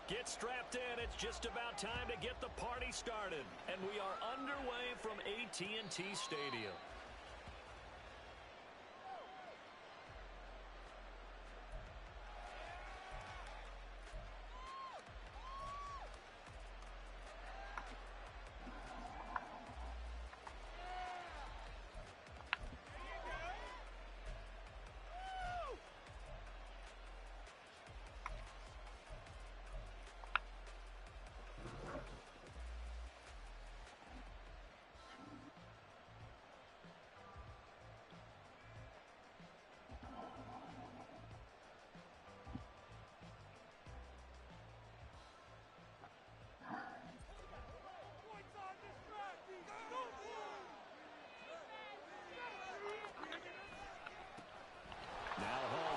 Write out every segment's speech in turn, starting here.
Get strapped in. It's just about time to get the party started. And we are underway from AT&T Stadium.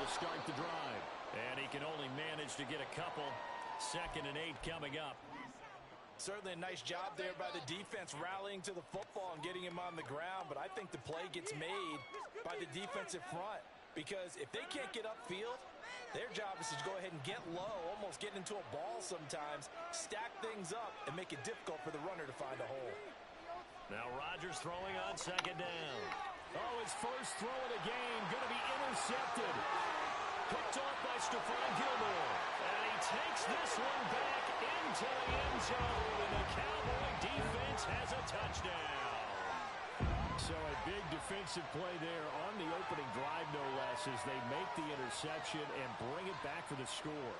Start the drive, and he can only manage to get a couple. 2nd and 8 coming up. Certainly a nice job there by the defense rallying to the football and getting him on the ground, but I think the play gets made by the defensive front, because if they can't get upfield, their job is to go ahead and get low, almost get into a ball sometimes, stack things up, and make it difficult for the runner to find a hole. Now Rodgers throwing on 2nd down. Oh, his first throw of the game going to be intercepted. Picked off by Stephon Gilmore. And he takes this one back into the end zone. And the Cowboy defense has a touchdown. So a big defensive play there on the opening drive, no less, as they make the interception and bring it back for the score.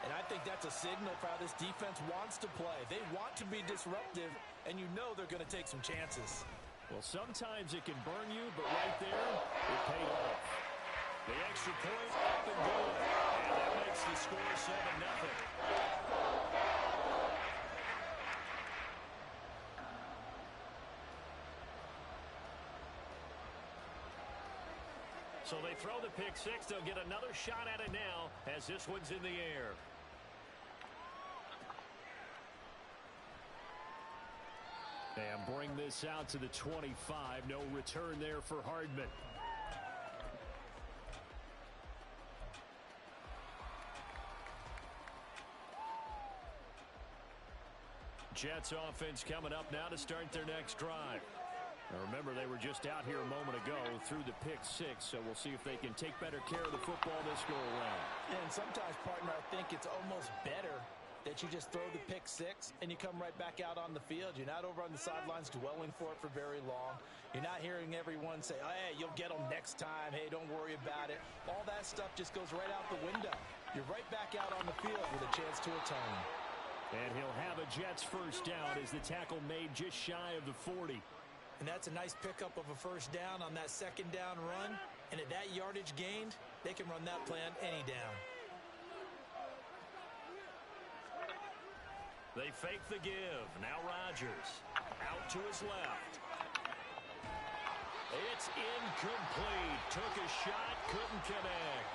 And I think that's a signal for how this defense wants to play. They want to be disruptive, and you know they're going to take some chances. Well, sometimes it can burn you, but right there, it paid off. The extra point up and good. And that makes the score 7-0. So they throw the pick six. They'll get another shot at it now as this one's in the air. And bring this out to the 25. No return there for Hardman. Jets offense coming up now to start their next drive. Now remember, they were just out here a moment ago through the pick six, so we'll see if they can take better care of the football this go around. And sometimes, partner, I think it's almost better that you just throw the pick six and you come right back out on the field. You're not over on the sidelines dwelling for it for very long. You're not hearing everyone say, oh, hey, you'll get them next time. Hey, don't worry about it. All that stuff just goes right out the window. You're right back out on the field with a chance to atone. And he'll have a Jets first down as the tackle made just shy of the 40. And that's a nice pickup of a first down on that 2nd down run. And at that yardage gained, they can run that play on any down. They fake the give. Now Rodgers out to his left. It's incomplete. Took a shot, couldn't connect.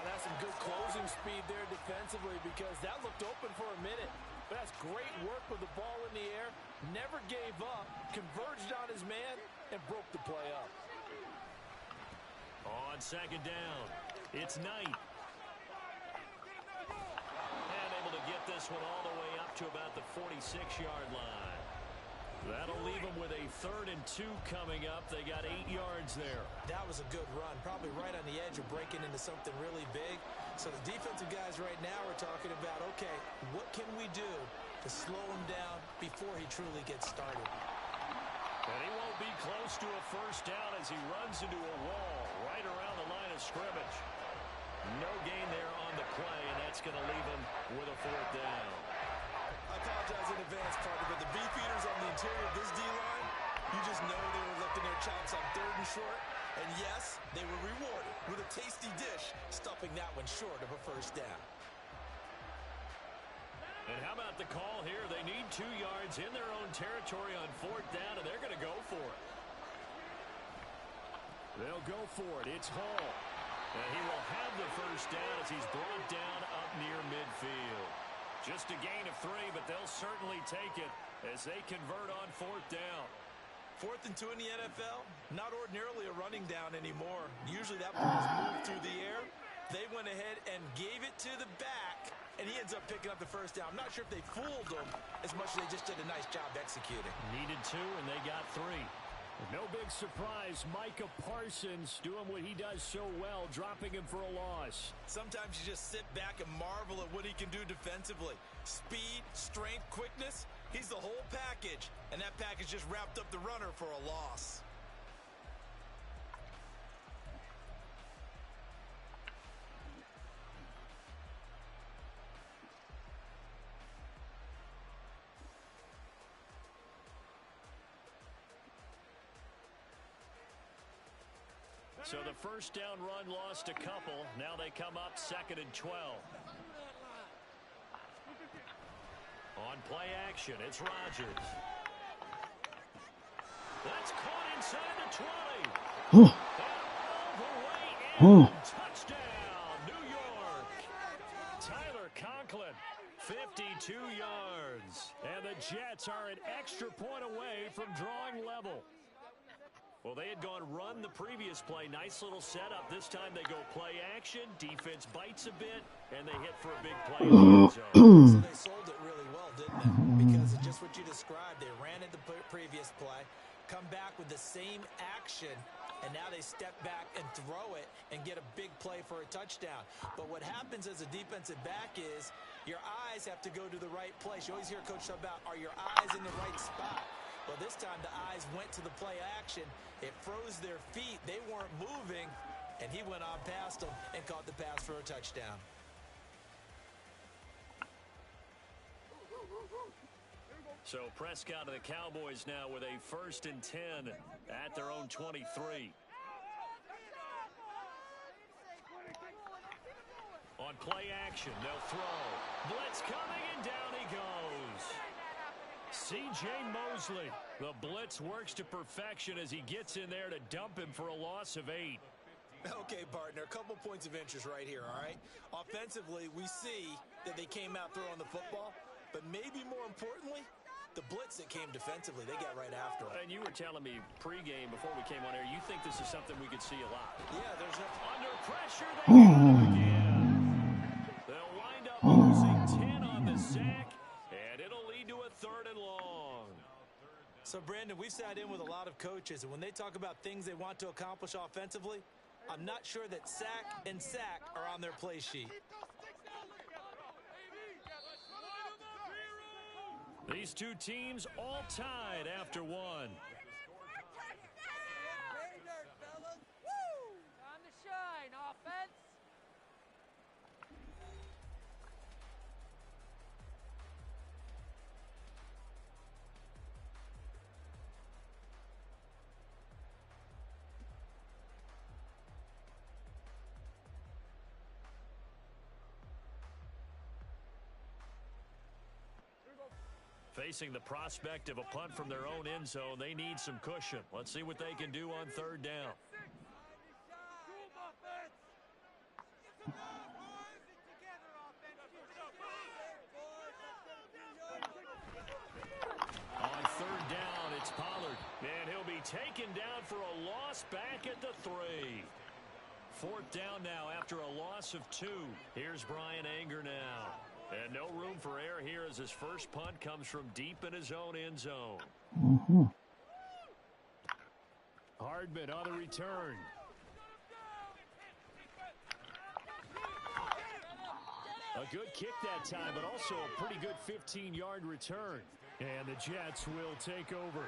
That's some good closing speed there defensively, because that looked open for a minute. But that's great work with the ball in the air. Never gave up, converged on his man, and broke the play up. On 2nd down, it's Knight. And able to get this one all the way up to about the 46-yard line. That'll leave them with a 3rd and 2 coming up. They got 8 yards there. That was a good run, probably right on the edge of breaking into something really big. So the defensive guys right now are talking about, okay, what can we do to slow him down before he truly gets started? And he won't be close to a first down as he runs into a wall right around the line of scrimmage. No gain there on the play, and that's going to leave him with a 4th down. I apologize in advance, partner, but the beefeaters on the interior of this D-line, you just know they were lifting their chops on 3rd and short. And yes, they were rewarded with a tasty dish, stuffing that one short of a first down. And how about the call here? They need 2 yards in their own territory on 4th down, and they're going to go for it. They'll go for it. It's Hall. And he will have the first down as he's brought down up near midfield. Just a gain of 3, but they'll certainly take it as they convert on 4th down. 4th and 2 in the NFL, not ordinarily a running down anymore. Usually that ball's moved through the air. They went ahead and gave it to the back and he ends up picking up the first down. I'm not sure if they fooled him as much as they just did a nice job executing. Needed 2, and they got 3. No big surprise, Micah Parsons doing what he does so well, dropping him for a loss. Sometimes you just sit back and marvel at what he can do defensively. Speed, strength, quickness, he's the whole package. And that package just wrapped up the runner for a loss. So the first down run lost a couple. Now they come up 2nd and 12. On play action, it's Rodgers. That's caught inside the 20. And all the way in. Touchdown, New York. Tyler Conklin, 52 yards. And the Jets are an extra point away from drawing level. Well, they had gone run the previous play. Nice little setup. This time they go play action. Defense bites a bit, and they hit for a big play in the end zone. So they sold it really well, didn't they? Because it's just what you described. They ran it the previous play, come back with the same action, and now they step back and throw it and get a big play for a touchdown. But what happens as a defensive back is your eyes have to go to the right place. You always hear Coach talk about, are your eyes in the right spot? Well, this time the eyes went to the play action. It froze their feet. They weren't moving, and he went on past them and caught the pass for a touchdown. So Prescott and the Cowboys now with a 1st and 10 at their own 23. On play action, they'll throw. Blitz coming, and down he goes. C.J. Mosley. The blitz works to perfection as he gets in there to dump him for a loss of 8. Okay, partner, a couple points of interest right here, all right? Offensively, we see that they came out throwing the football, but maybe more importantly, the blitz that came defensively, they got right after him. And you were telling me pregame before we came on air, you think this is something we could see a lot. Yeah, there's no... Under pressure, they got him again. They'll wind up losing 10 on the sack, and it'll lead to a 3rd and long. So, Brandon, we've sat in with a lot of coaches, and when they talk about things they want to accomplish offensively, I'm not sure that sack and sack are on their play sheet. These two teams all tied after 1. Time to shine, offense. Facing the prospect of a punt from their own end zone, they need some cushion. Let's see what they can do on 3rd down. On 3rd down, it's Pollard. And he'll be taken down for a loss back at the 3. 4th down now after a loss of 2. Here's Brian Anger now. And no room for error here as his first punt comes from deep in his own end zone. Hardman on the return. A good kick that time, but also a pretty good 15-yard return. And the Jets will take over.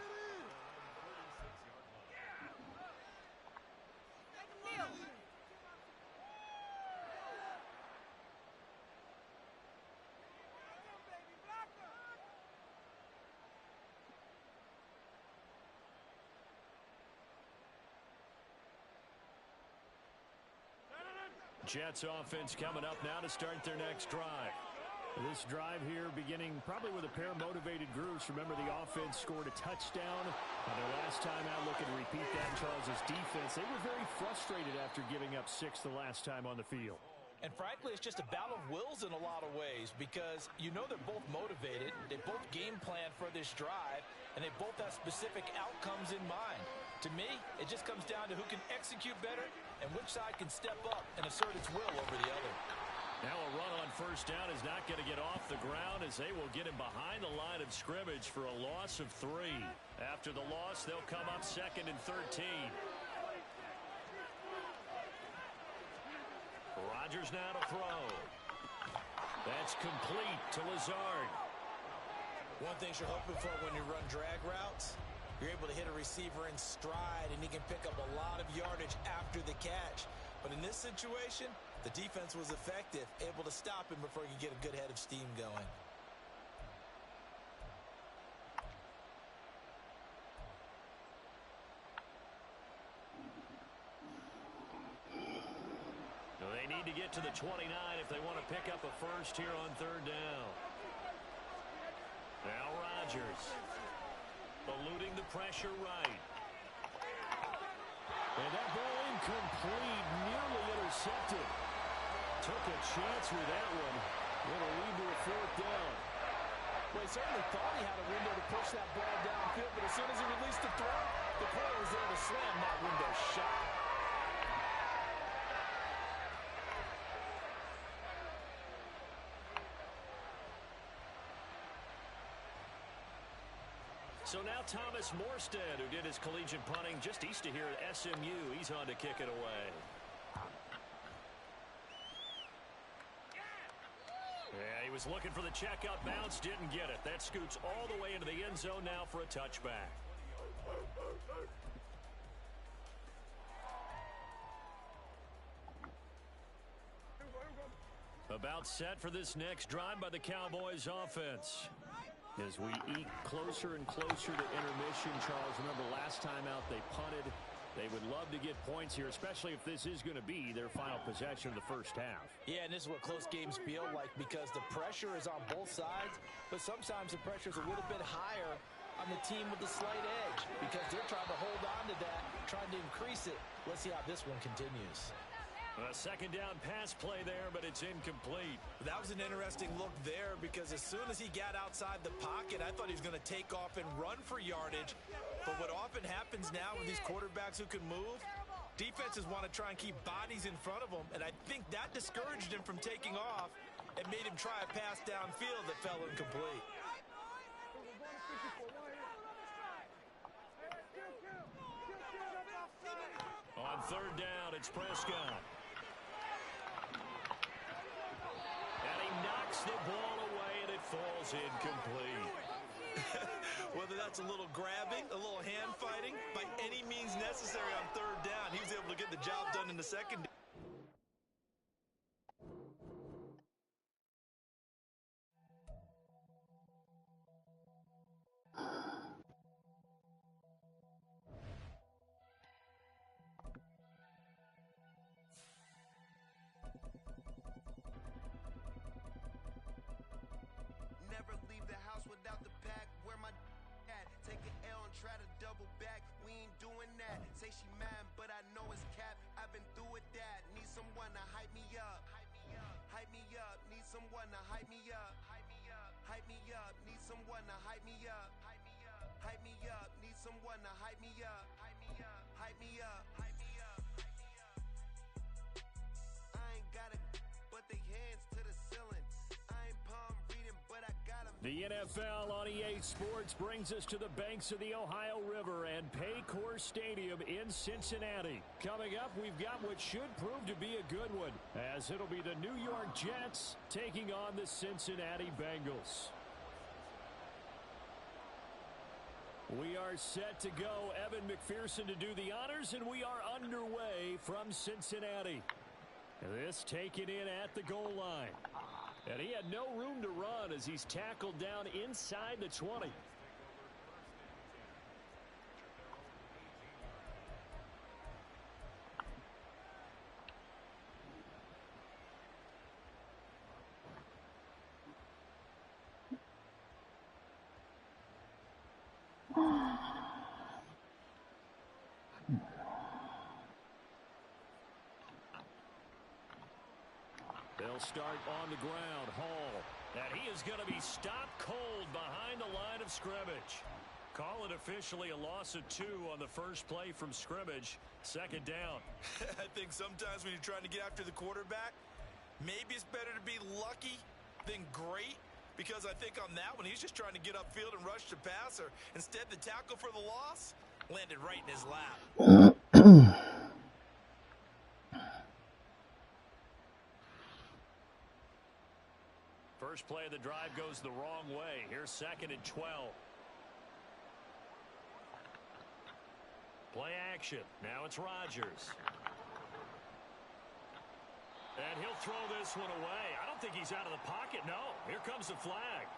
Jets offense coming up now to start their next drive. This drive here beginning probably with a pair of motivated groups. Remember, the offense scored a touchdown on their last time out. Looking to repeat that in Charles' defense. They were very frustrated after giving up 6 the last time on the field. And frankly, it's just a battle of wills in a lot of ways because you know they're both motivated. They both game plan for this drive, and they both have specific outcomes in mind. To me, it just comes down to who can execute better and which side can step up and assert its will over the other. Now a run on 1st first down is not going to get off the ground as they will get him behind the line of scrimmage for a loss of 3. After the loss, they'll come up 2nd and 13. Rodgers now to throw. That's complete to Lazard. One thing you're hoping for when you run drag routes, you're able to hit a receiver in stride, and he can pick up a lot of yardage after the catch. But in this situation, the defense was effective, able to stop him before he could get a good head of steam going. They need to get to the 29 if they want to pick up a first here on 3rd down. Now Rodgers eluding the pressure right. And that ball incomplete, nearly intercepted. Took a chance with that one. It'll lead to a 4th down. Well, he certainly thought he had a window to push that ball downfield, but as soon as he released the throw, the player was there to slam that window shut. So now Thomas Morstead, who did his collegiate punting just east of here at SMU, he's on to kick it away. Yeah, he was looking for the checkout bounce, didn't get it. That scoots all the way into the end zone now for a touchback. About set for this next drive by the Cowboys offense. As we eke closer and closer to intermission, Charles, remember last time out they punted. They would love to get points here, especially if this is going to be their final possession of the first half. Yeah, and this is what close games feel like because the pressure is on both sides, but sometimes the pressure is a little bit higher on the team with the slight edge because they're trying to hold on to that, trying to increase it. Let's see how this one continues. A 2nd down pass play there, but it's incomplete. That was an interesting look there because as soon as he got outside the pocket, I thought he was going to take off and run for yardage. But what often happens now with these quarterbacks who can move, defenses want to try and keep bodies in front of them, and I think that discouraged him from taking off and made him try a pass downfield that fell incomplete. On 3rd down, it's Prescott. And he knocks the ball away, and it falls incomplete. Whether that's a little grabbing, a little hand fighting, by any means necessary on 3rd down, he was able to get the job done in the 2nd. Say she mad, but I know it's cap. I've been through with that. Need someone to hype me up. Hype me up. Hype me up. Need someone to hype me up. Hype me up. Hype me up. Need someone to hype me up. Hype me up. Hype me up. Need someone to hype me up. Hype me up. Hype me up. Hype me up. I ain't got it, but they hands to the ceiling. I ain't palm reading, but I got them. The NFL on EA Sports brings us to the banks of the Ohio River and Paycor Stadium in Cincinnati. Coming up, we've got what should prove to be a good one, as it'll be the New York Jets taking on the Cincinnati Bengals. We are set to go. Evan McPherson to do the honors, and we are underway from Cincinnati. This taken in at the goal line. And he had no room to run as he's tackled down inside the 20. They'll start on the ground. Hall. And he is going to be stopped cold behind the line of scrimmage. Call it officially a loss of 2 on the first play from scrimmage. 2nd down. I think sometimes when you're trying to get after the quarterback, Maybe it's better to be lucky than great, because I think on that one, he's just trying to get upfield and rush the passer. Instead, the tackle for the loss landed right in his lap. First play of the drive goes the wrong way. Here's 2nd and 12. Play action. Now it's Rodgers. And he'll throw this one away. I don't think he's out of the pocket. No, here comes the flag.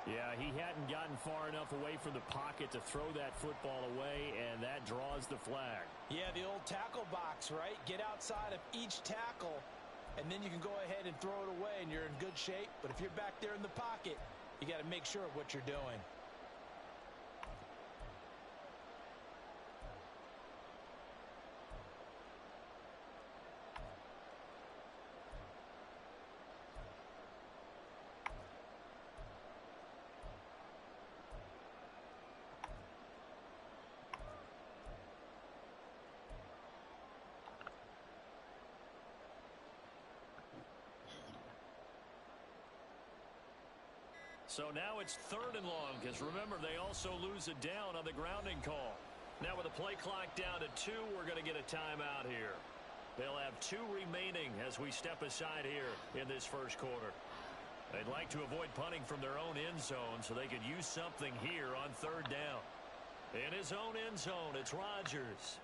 Yeah, he hadn't gotten far enough away from the pocket to throw that football away, and that draws the flag. Yeah, the old tackle box, right? Get outside of each tackle, and then you can go ahead and throw it away, and you're in good shape. But if you're back there in the pocket, you got to make sure of what you're doing. So now it's 3rd and long, because remember, they also lose it down on the grounding call. Now with the play clock down to 2, we're going to get a timeout here. They'll have 2 remaining as we step aside here in this first quarter. They'd like to avoid punting from their own end zone so they could use something here on 3rd down. In his own end zone, it's Rodgers.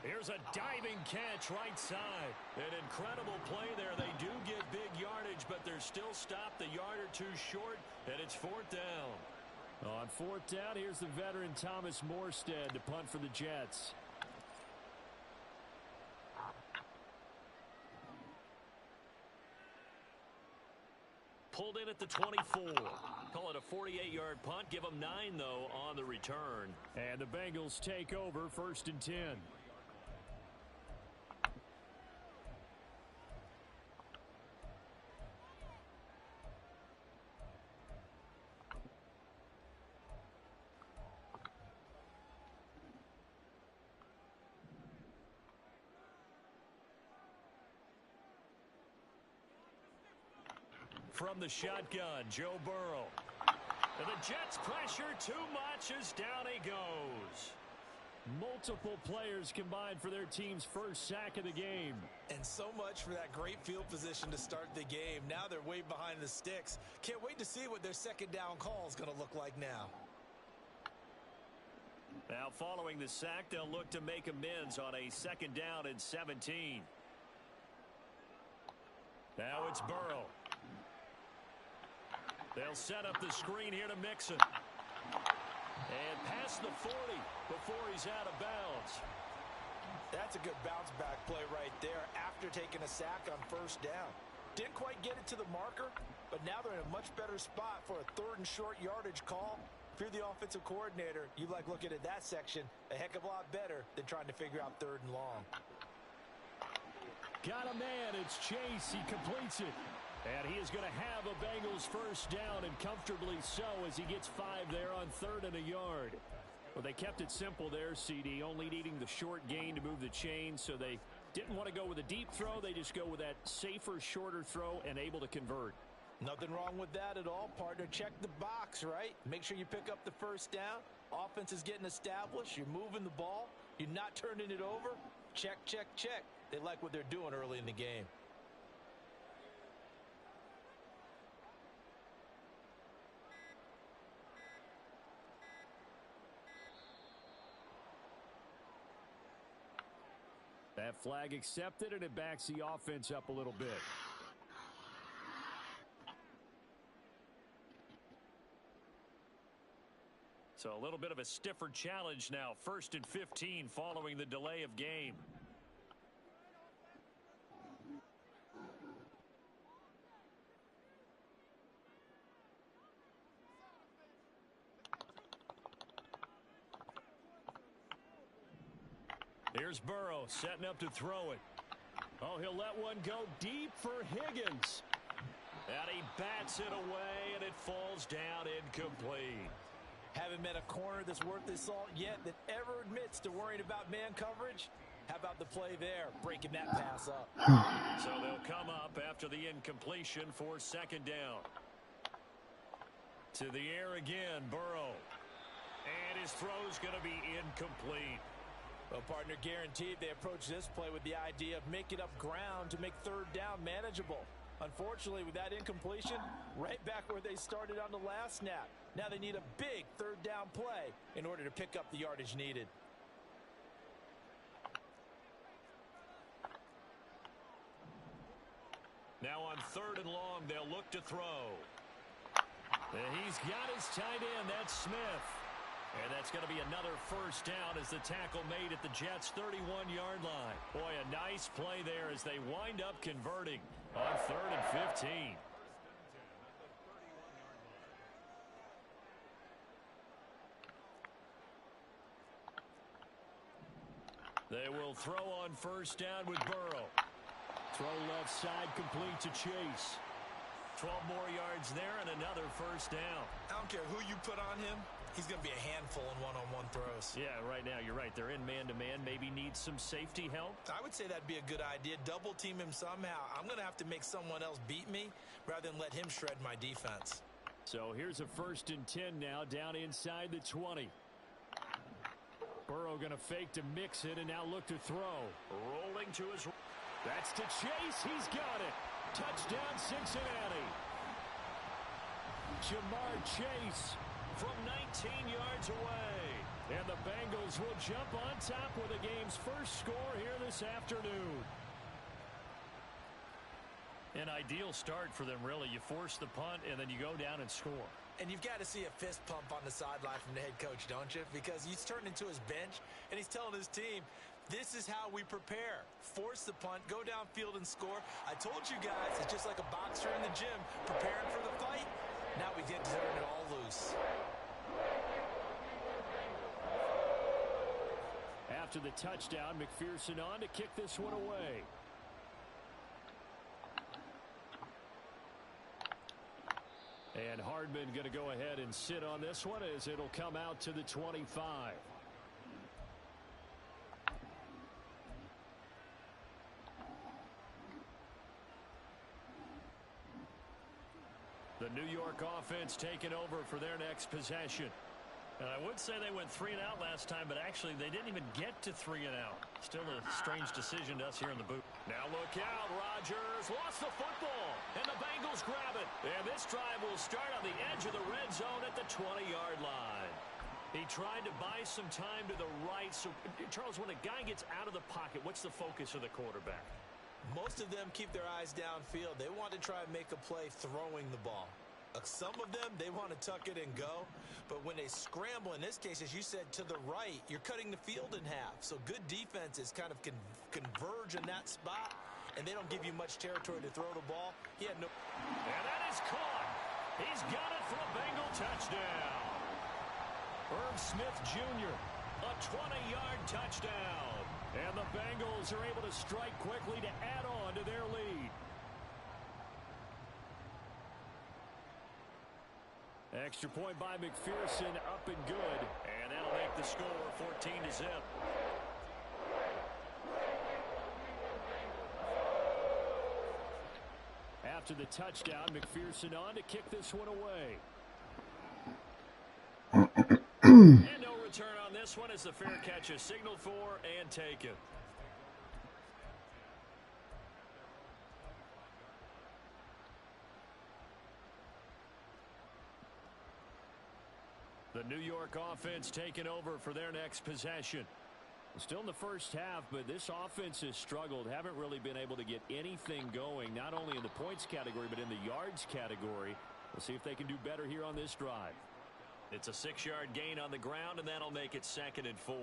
Here's a diving catch right side. An incredible play there. They do get big yardage, but they're still stopped a yard or 2 short, and it's 4th down. On 4th down, here's the veteran Thomas Morstead to punt for the Jets. Pulled in at the 24. Call it a 48-yard punt. Give them 9, though, on the return. And the Bengals take over 1st and 10. From the shotgun, Joe Burrow. And the Jets pressure too much as down he goes. Multiple players combined for their team's first sack of the game. And so much for that great field position to start the game. Now they're way behind the sticks. Can't wait to see what their 2nd down call is going to look like now. Now following the sack, they'll look to make amends on a 2nd down and 17. Now it's Burrow. They'll set up the screen here to Mixon. And past the 40 before he's out of bounds. That's a good bounce back play right there after taking a sack on 1st down. Didn't quite get it to the marker, but now they're in a much better spot for a 3rd and short yardage call. If you're the offensive coordinator, you like looking at that section a heck of a lot better than trying to figure out 3rd and long. Got a man. It's Chase. He completes it. And he is going to have a Bengals 1st down, and comfortably so, as he gets 5 there on 3rd and a yard. Well, they kept it simple there, CD, only needing the short gain to move the chain, so they didn't want to go with a deep throw. They just go with that safer, shorter throw and able to convert. Nothing wrong with that at all, partner. Check the box, right? Make sure you pick up the 1st down. Offense is getting established. You're moving the ball. You're not turning it over. Check, check, check. They like what they're doing early in the game. That flag accepted, and it backs the offense up a little bit. So a little bit of a stiffer challenge now. 1st and 15 following the delay of game. Here's Burrow setting up to throw it. Oh, he'll let one go deep for Higgins. And he bats it away, and it falls down incomplete. Haven't met a corner that's worth his salt yet that ever admits to worrying about man coverage. How about the play there, breaking that pass up? So they'll come up after the incompletion for second down. To the air again, Burrow. And his throw's going to be incomplete. Well, partner, guaranteed they approach this play with the idea of making up ground to make third down manageable. Unfortunately, with that incompletion, right back where they started on the last snap. Now they need a big third down play in order to pick up the yardage needed. Now on third and long, they'll look to throw. And he's got his tight end. That's Smith. And that's going to be another first down as the tackle made at the Jets' 31-yard line. Boy, a nice play there as they wind up converting on 3rd and 15. They will throw on first down with Burrow. Throw left side complete to Chase. 12 more yards there and another first down. I don't care who you put on him. He's going to be a handful in one-on-one throws. Yeah, right now, you're right. They're in man-to-man. Maybe needs some safety help. I would say that'd be a good idea. Double team him somehow. I'm going to have to make someone else beat me rather than let him shred my defense. So here's a 1st and 10 now down inside the 20. Burrow going to fake to mix it and now look to throw. Rolling to his... That's to Chase. He's got it. Touchdown, Cincinnati. Jamar Chase from 19 yards away. And the Bengals will jump on top with the game's first score here this afternoon. An ideal start for them, really. You force the punt, and then you go down and score. And you've got to see a fist pump on the sideline from the head coach, don't you? Because he's turned into his bench, and he's telling his team, this is how we prepare. Force the punt, go downfield and score. I told you guys, it's just like a boxer in the gym preparing for the fight. Now we get to turn it all loose. After the touchdown, McPherson on to kick this one away. And Hardman going to go ahead and sit on this one as it'll come out to the 25. The New York offense taking over for their next possession. And I would say they went 3 and out last time, but actually they didn't even get to 3 and out. Still a strange decision to us here in the booth. Now look out, Rodgers lost the football, and the Bengals grab it. And this drive will start on the edge of the red zone at the 20-yard line. He tried to buy some time to the right. So, Charles, when a guy gets out of the pocket, what's the focus of the quarterback? Most of them keep their eyes downfield. They want to try and make a play throwing the ball. Some of them, they want to tuck it and go. But when they scramble, in this case, as you said, to the right, you're cutting the field in half. So good defenses kind of converge in that spot, and they don't give you much territory to throw the ball. He had no... And that is caught. He's got it for a Bengal touchdown. Irv Smith Jr., a 20-yard touchdown. And the Bengals are able to strike quickly to add on to their lead. Extra point by McPherson, up and good. And that'll make the score 14-0. After the touchdown, McPherson on to kick this one away. And no return on this one as the fair catch is signaled for and taken. The New York offense taking over for their next possession. Still in the first half, but this offense has struggled. Haven't really been able to get anything going, not only in the points category, but in the yards category. We'll see if they can do better here on this drive. It's a 6-yard gain on the ground, and that'll make it 2nd and 4.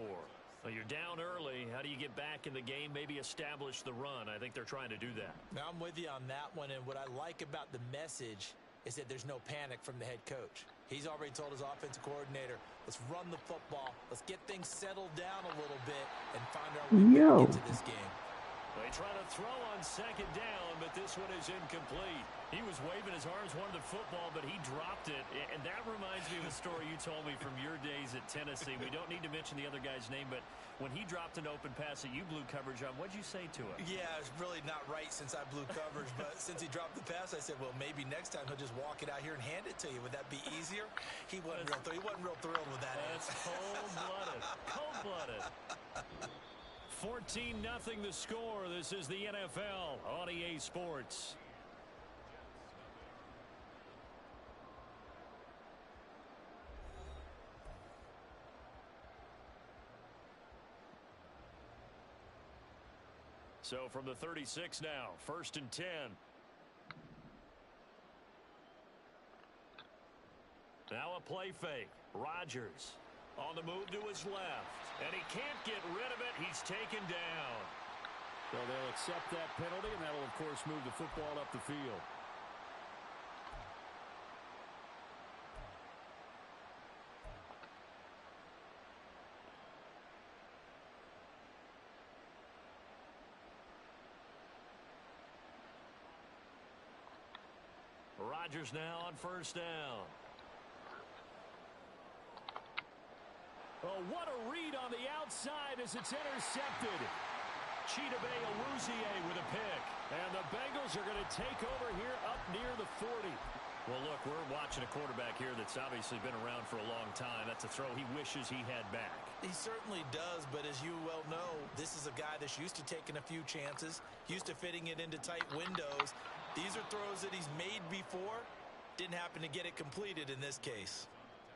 Well, you're down early. How do you get back in the game? Maybe establish the run. I think they're trying to do that. Now, I'm with you on that one, and what I like about the message is that there's no panic from the head coach. He's already told his offensive coordinator, let's run the football, let's get things settled down a little bit and find our way back into this game. They try to throw on second down, but this one is incomplete. He was waving his arms, wanted the football, but he dropped it. And that reminds me of a story you told me from your days at Tennessee. We don't need to mention the other guy's name, but when he dropped an open pass that you blew coverage on, what'd you say to him? Yeah, it's really not right since I blew coverage, but since he dropped the pass, I said, well, maybe next time he'll just walk it out here and hand it to you. Would that be easier? He wasn't real thrilled with that. That's cold-blooded. Cold-blooded. 14-0 the score. This is the NFL on EA Sports. So from the 36 now, 1st and 10. Now a play fake. Rodgers on the move to his left. And he can't get rid of it. He's taken down. So they'll accept that penalty, and that'll, of course, move the football up the field. Rodgers now on 1st down. Oh, what a read on the outside as it's intercepted. Chidobe Awuzie with a pick. And the Bengals are going to take over here up near the 40. Well, look, we're watching a quarterback here that's obviously been around for a long time. That's a throw he wishes he had back. He certainly does, but as you well know, this is a guy that's used to taking a few chances, used to fitting it into tight windows. These are throws that he's made before. Didn't happen to get it completed in this case.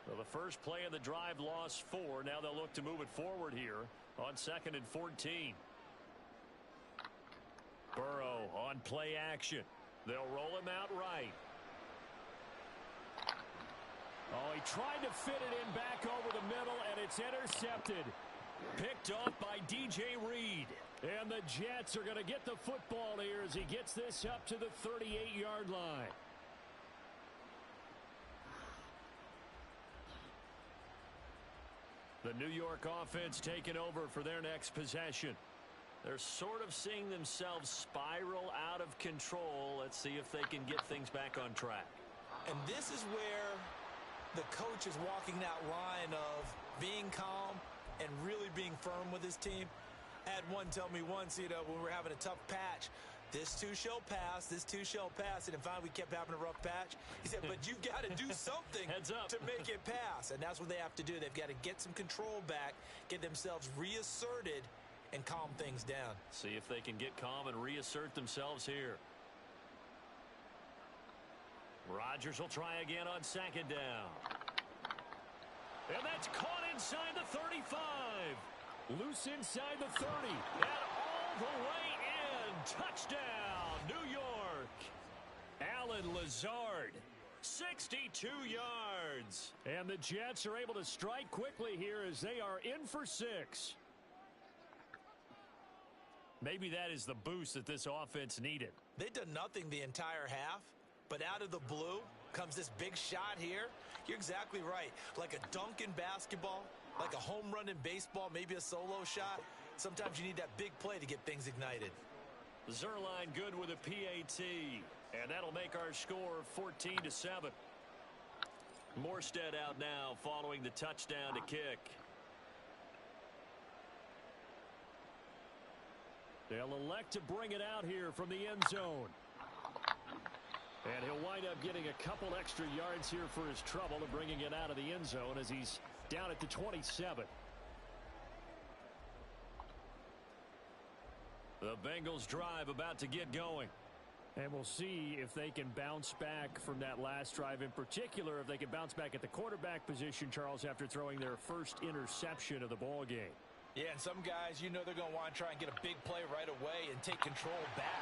Well, the first play of the drive lost 4. Now they'll look to move it forward here on 2nd and 14. Burrow on play action. They'll roll him out right. Oh, he tried to fit it in back over the middle, and it's intercepted. Picked off by DJ Reed. And the Jets are going to get the football here as he gets this up to the 38-yard line. The New York offense taking over for their next possession. They're sort of seeing themselves spiral out of control. Let's see if they can get things back on track. And this is where the coach is walking that line of being calm and really being firm with his team. I had one tell me once, when we were having a tough patch, this too shall pass, this too shall pass. And then finally we kept having a rough patch. He said, but you got to do something Heads up. to make it pass. And that's what they have to do. They've got to get some control back, get themselves reasserted, and calm things down. See if they can get calm and reassert themselves here. Rodgers will try again on 2nd down. And that's caught inside the 35. Loose inside the 30. And all the way in. Touchdown, New York. Allen Lazard, 62 yards. And the Jets are able to strike quickly here as they are in for 6. Maybe that is the boost that this offense needed. They've done nothing the entire half, but out of the blue comes this big shot here. You're exactly right. Like a dunk in basketball, like a home run in baseball, maybe a solo shot. Sometimes you need that big play to get things ignited. Zerline good with a PAT. And that'll make our score 14-7. Morstead out now following the touchdown to kick. They'll elect to bring it out here from the end zone. And he'll wind up getting a couple extra yards here for his trouble of bringing it out of the end zone as he's down at the 27. The Bengals drive about to get going. And we'll see if they can bounce back from that last drive. In particular, if they can bounce back at the quarterback position, Charles, after throwing their first interception of the ball game. Yeah, and some guys, they're going to want to try and get a big play right away and take control back.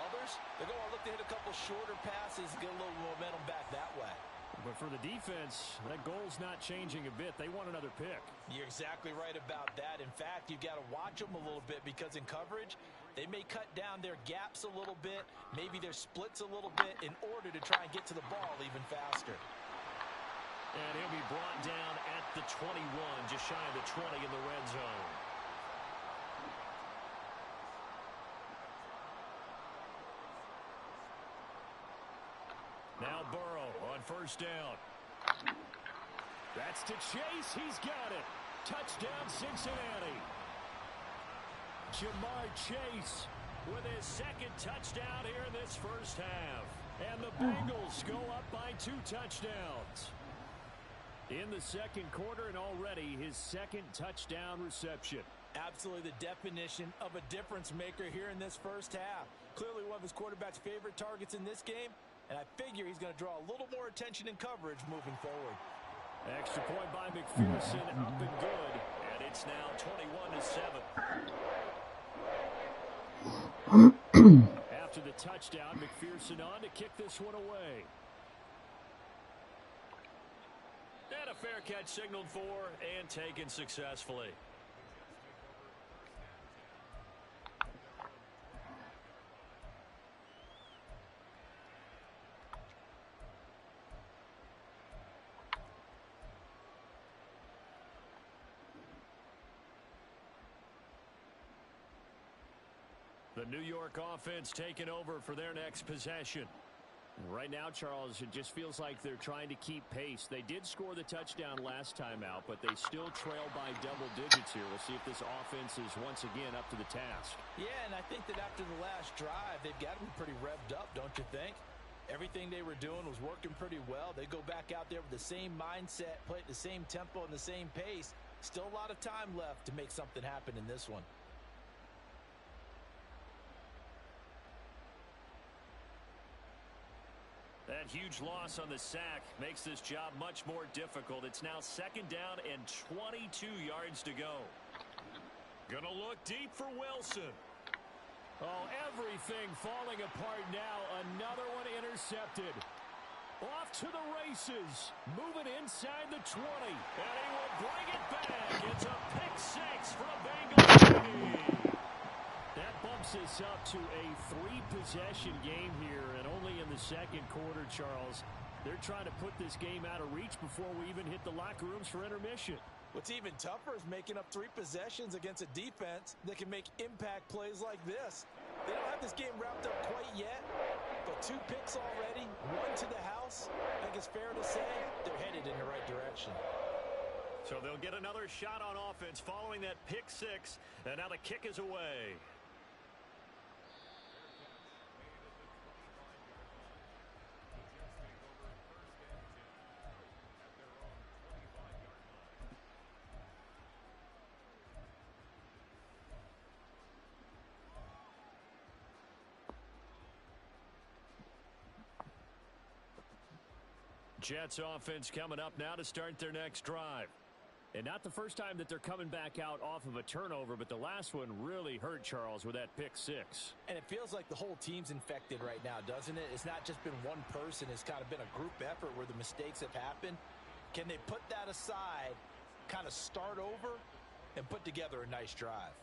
Others, they're going to look to hit a couple shorter passes, get a little momentum back that way. But for the defense, that goal's not changing a bit. They want another pick. You're exactly right about that. In fact, you've got to watch them a little bit because in coverage, they may cut down their gaps a little bit, maybe their splits a little bit in order to try and get to the ball even faster. And he'll be brought down at the 21, just shy of the 20 in the red zone. on first down. That's to Chase. He's got it. Touchdown, Cincinnati. Jamar Chase with his second touchdown here in this first half. And the Bengals go up by 2 touchdowns. In the second quarter, and already his second touchdown reception. Absolutely the definition of a difference maker here in this first half. Clearly one of his quarterback's favorite targets in this game, and I figure he's going to draw a little more attention and coverage moving forward. Extra point by McPherson, up and good, and it's now 21-7. After the touchdown, McPherson on to kick this one away. And a fair catch signaled for and taken successfully. The New York offense taking over for their next possession. Right now, Charles, it just feels like they're trying to keep pace. They did score the touchdown last time out, but they still trail by double digits here. We'll see if this offense is once again up to the task. Yeah, and I think that after the last drive, they've got to be pretty revved up, don't you think? Everything they were doing was working pretty well. They go back out there with the same mindset, play at the same tempo and the same pace. Still a lot of time left to make something happen in this one. That huge loss on the sack makes this job much more difficult. It's now second down and 22 yards to go. Gonna look deep for Wilson. Oh, everything falling apart now. Another one intercepted. Off to the races. Moving inside the 20. And he will bring it back. It's a pick six from Bengals. That bumps us up to a 3-possession game here, and only in the second quarter, Charles. They're trying to put this game out of reach before we even hit the locker rooms for intermission. What's even tougher is making up 3 possessions against a defense that can make impact plays like this. They don't have this game wrapped up quite yet, but 2 picks already, 1 to the house. I think it's fair to say they're headed in the right direction. So they'll get another shot on offense following that pick six, and now the kick is away. Jets offense coming up now to start their next drive. And not the first time that they're coming back out off of a turnover, but the last one really hurt, Charles, with that pick six. And it feels like the whole team's infected right now, doesn't it? It's not just been one person. It's kind of been a group effort where the mistakes have happened. Can they put that aside, kind of start over, and put together a nice drive?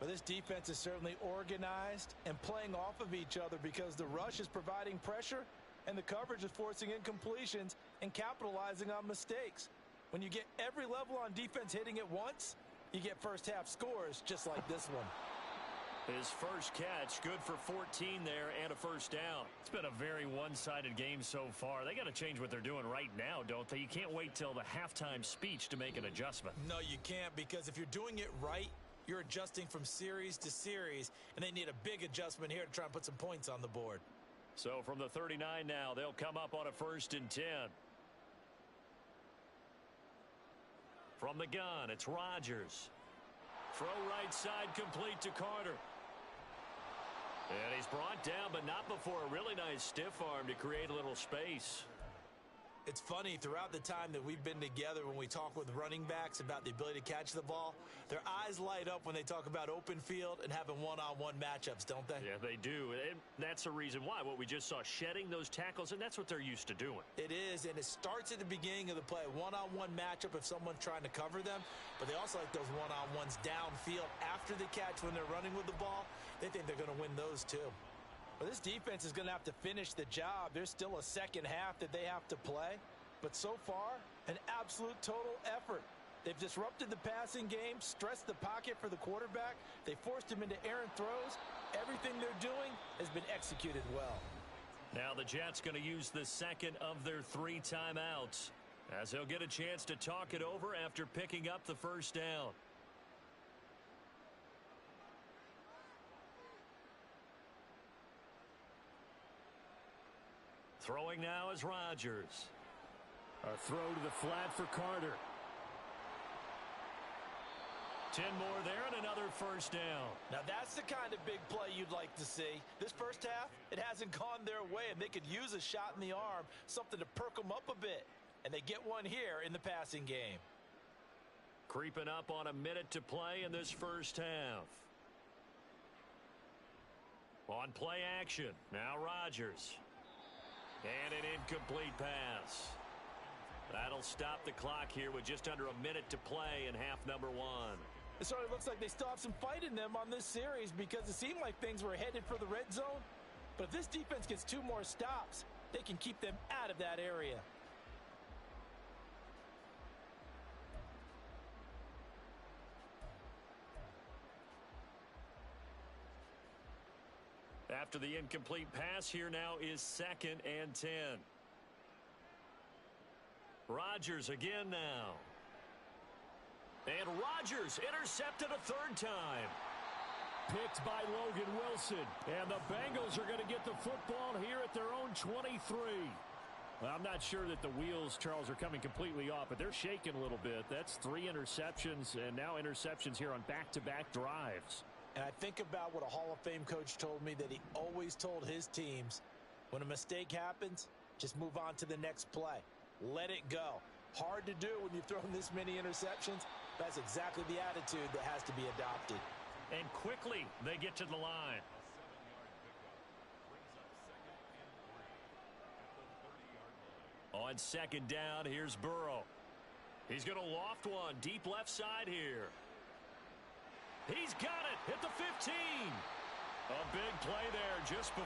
But this defense is certainly organized and playing off of each other because the rush is providing pressure and the coverage is forcing incompletions and capitalizing on mistakes. When you get every level on defense hitting at once, you get first half scores just like this one. His first catch, good for 14 there and a first down. It's been a very one-sided game so far. They got to change what they're doing right now, don't they? You can't wait till the halftime speech to make an adjustment. No, you can't, because if you're doing it right, you're adjusting from series to series, and they need a big adjustment here to try and put some points on the board. So from the 39 now, they'll come up on a 1st and 10. From the gun, it's Rodgers. Throw right side complete to Carter. And he's brought down, but not before a really nice stiff arm to create a little space. It's funny, throughout the time that we've been together, when we talk with running backs about the ability to catch the ball, their eyes light up when they talk about open field and having one-on-one matchups, don't they? Yeah, they do. And that's the reason why. What we just saw, shedding those tackles, and that's what they're used to doing. It is, and it starts at the beginning of the play. One-on-one matchup if someone's trying to cover them, but they also like those one-on-ones downfield after the catch when they're running with the ball. They think they're going to win those too. But this defense is going to have to finish the job. There's still a second half that they have to play. But so far, an absolute total effort. They've disrupted the passing game, stressed the pocket for the quarterback. They forced him into errant throws. Everything they're doing has been executed well. Now the Jets going to use the second of their 3 timeouts, as he'll get a chance to talk it over after picking up the first down. Throwing now is Rodgers. A throw to the flat for Carter. 10 more there and another first down. Now that's the kind of big play you'd like to see. This first half, it hasn't gone their way, and they could use a shot in the arm, something to perk them up a bit. And they get one here in the passing game. Creeping up on a minute to play in this first half. On play action, now Rodgers. And an incomplete pass. That'll stop the clock here with just under a minute to play in half number 1. It certainly looks like they still have some fight in them on this series because it seemed like things were headed for the red zone. But if this defense gets 2 more stops, they can keep them out of that area. After the incomplete pass, here now is 2nd and 10. Rodgers again now. And Rodgers intercepted a 3rd time. Picked by Logan Wilson. And the Bengals are going to get the football here at their own 23. Well, I'm not sure that the wheels, Charles, are coming completely off, but they're shaking a little bit. That's 3 interceptions, and now interceptions here on back-to-back drives. And I think about what a Hall of Fame coach told me, that he always told his teams, when a mistake happens, just move on to the next play. Let it go. Hard to do when you've thrown this many interceptions. That's exactly the attitude that has to be adopted. And quickly, they get to the line. On 2nd down, here's Burrow. He's going to loft one deep left side here. He's got it at the 15. A big play there just before.